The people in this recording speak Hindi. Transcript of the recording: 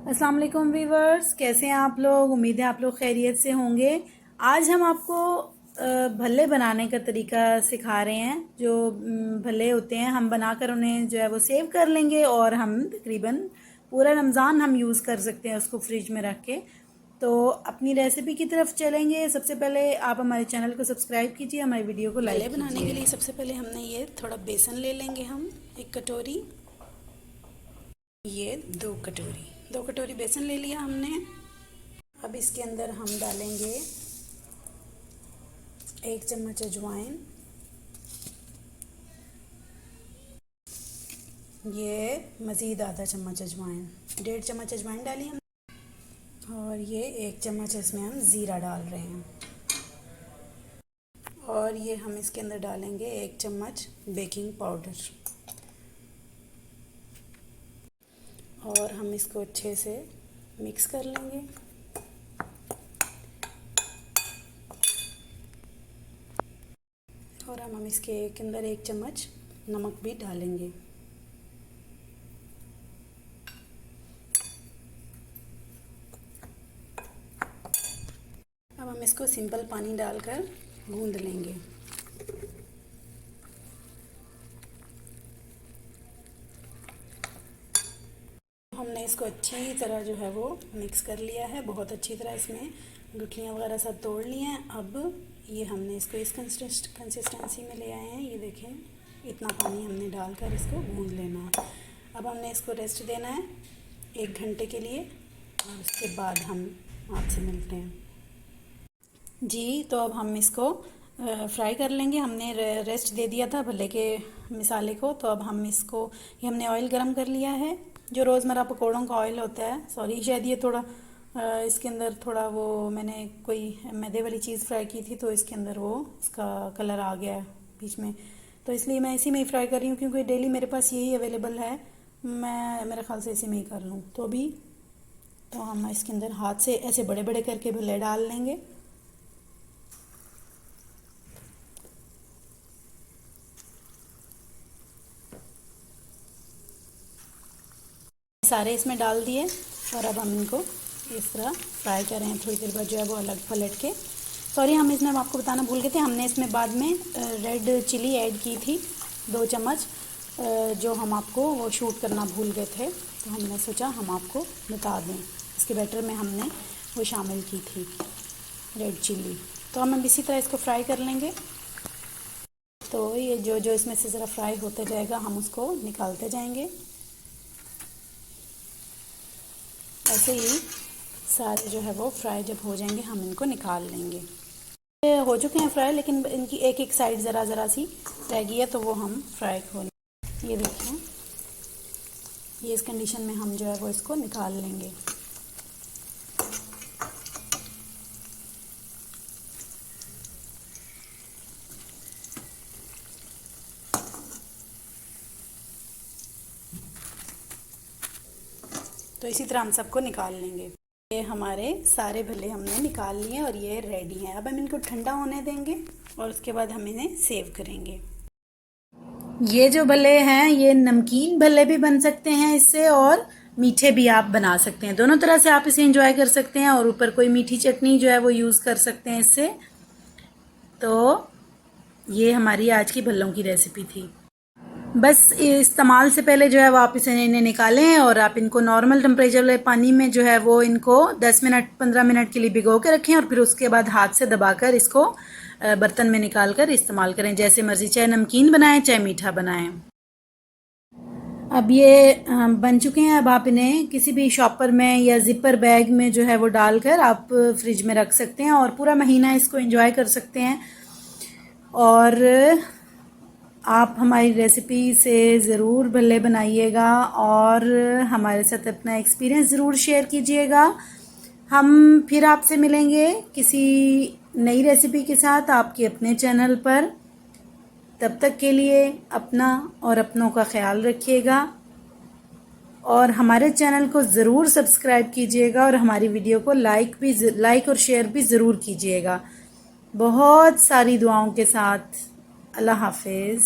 अस्सलाम वालेकुम वीवर्स, कैसे हैं आप लोग। उम्मीद है आप लोग खैरियत से होंगे। आज हम आपको भल्ले बनाने का तरीका सिखा रहे हैं। जो भल्ले होते हैं हम बनाकर उन्हें जो है वो सेव कर लेंगे और हम तकरीबन पूरा रमज़ान हम यूज़ कर सकते हैं उसको फ्रिज में रख के। तो अपनी रेसिपी की तरफ चलेंगे। सबसे पहले आप हमारे चैनल को सब्सक्राइब कीजिए, हमारी वीडियो को लाइक कीजिए। बनाने के लिए सबसे पहले हमने ये थोड़ा बेसन ले लेंगे, हम एक कटोरी, ये दो कटोरी बेसन ले लिया हमने। अब इसके अंदर हम डालेंगे 1 चम्मच अजवाइन, ये मज़ीद आधा चम्मच अजवाइन, 1.5 चम्मच अजवाइन डाली हम। और ये 1 चम्मच इसमें हम ज़ीरा डाल रहे हैं। और ये हम इसके अंदर डालेंगे 1 चम्मच बेकिंग पाउडर। और हम इसको अच्छे से मिक्स कर लेंगे। और हम इसके अंदर 1 चम्मच नमक भी डालेंगे। अब हम इसको सिंपल पानी डालकर गूंद लेंगे। हमने इसको अच्छी तरह जो है वो मिक्स कर लिया है, बहुत अच्छी तरह। इसमें गुठलियाँ वगैरह सब तोड़ ली हैं। अब ये हमने इसको इस कंसिस्टेंसी में ले आए हैं। ये देखें, इतना पानी हमने डालकर इसको गूंद लेना है। अब हमने इसको रेस्ट देना है 1 घंटे के लिए, और उसके बाद हम आपसे मिलते हैं जी। तो अब हम इसको फ्राई कर लेंगे। हमने रेस्ट दे दिया था भल्ले के मिसाले को। तो अब हम इसको, ये हमने ऑयल गरम कर लिया है, जो रोज़मर्रा पकौड़ों का ऑयल होता है। सॉरी, शायद ये थोड़ा इसके अंदर थोड़ा वो मैंने कोई मैदे वाली चीज़ फ्राई की थी, तो इसके अंदर वो उसका कलर आ गया है बीच में। तो इसलिए मैं इसी में ही फ्राई कर रही हूँ, क्योंकि डेली मेरे पास यही अवेलेबल है। मैं मेरे ख्याल से इसी में ही कर लूँ। तो अभी तो हम इसके अंदर हाथ से ऐसे बड़े बड़े करके भल्ले डाल लेंगे। सारे इसमें डाल दिए और अब हम इनको इस तरह फ्राई कर रहे हैं। थोड़ी देर बाद जो है वो अलग पलट के, सॉरी हम इसमें आपको बताना भूल गए थे, हमने इसमें बाद में रेड चिली ऐड की थी 2 चम्मच, जो हम आपको वो शूट करना भूल गए थे। तो हमने सोचा हम आपको बता दें, इसके बैटर में हमने वो शामिल की थी रेड चिली। तो हम इसी तरह इसको फ्राई कर लेंगे। तो ये जो जो इसमें से ज़रा फ्राई होते जाएगा हम उसको निकालते जाएंगे। ऐसे ही सारे जो है वो फ्राई जब हो जाएंगे हम इनको निकाल लेंगे। ये हो चुके हैं फ्राई, लेकिन इनकी एक एक साइड ज़रा ज़रा सी रह गई है, तो वो हम फ्राई खोल, ये देखिए, ये इस कंडीशन में हम जो है वो इसको निकाल लेंगे। तो इसी तरह हम सबको निकाल लेंगे। ये हमारे सारे भल्ले हमने निकाल लिए और ये रेडी हैं। अब हम इनको ठंडा होने देंगे और उसके बाद हम इन्हें सेव करेंगे। ये जो भल्ले हैं ये नमकीन भल्ले भी बन सकते हैं इससे, और मीठे भी आप बना सकते हैं। दोनों तरह से आप इसे एंजॉय कर सकते हैं, और ऊपर कोई मीठी चटनी जो है वो यूज़ कर सकते हैं इससे। तो ये हमारी आज की भल्लों की रेसिपी थी। बस इस्तेमाल से पहले जो है वो आप इन्हें निकालें और आप इनको नॉर्मल टेम्परेचर वाले पानी में जो है वो इनको 10 मिनट 15 मिनट के लिए भिगो के रखें, और फिर उसके बाद हाथ से दबाकर इसको बर्तन में निकाल कर इस्तेमाल करें, जैसे मर्जी, चाहे नमकीन बनाएं चाहे मीठा बनाएं। अब ये बन चुके हैं। अब आप इन्हें किसी भी शॉपर में या जिपर बैग में जो है वो डालकर आप फ्रिज में रख सकते हैं और पूरा महीना इसको एंजॉय कर सकते हैं। और आप हमारी रेसिपी से ज़रूर भल्ले बनाइएगा और हमारे साथ अपना एक्सपीरियंस ज़रूर शेयर कीजिएगा। हम फिर आपसे मिलेंगे किसी नई रेसिपी के साथ आपके अपने चैनल पर। तब तक के लिए अपना और अपनों का ख्याल रखिएगा, और हमारे चैनल को ज़रूर सब्सक्राइब कीजिएगा और हमारी वीडियो को लाइक और शेयर भी ज़रूर कीजिएगा। बहुत सारी दुआओं के साथ। अल्लाह हाफिज़।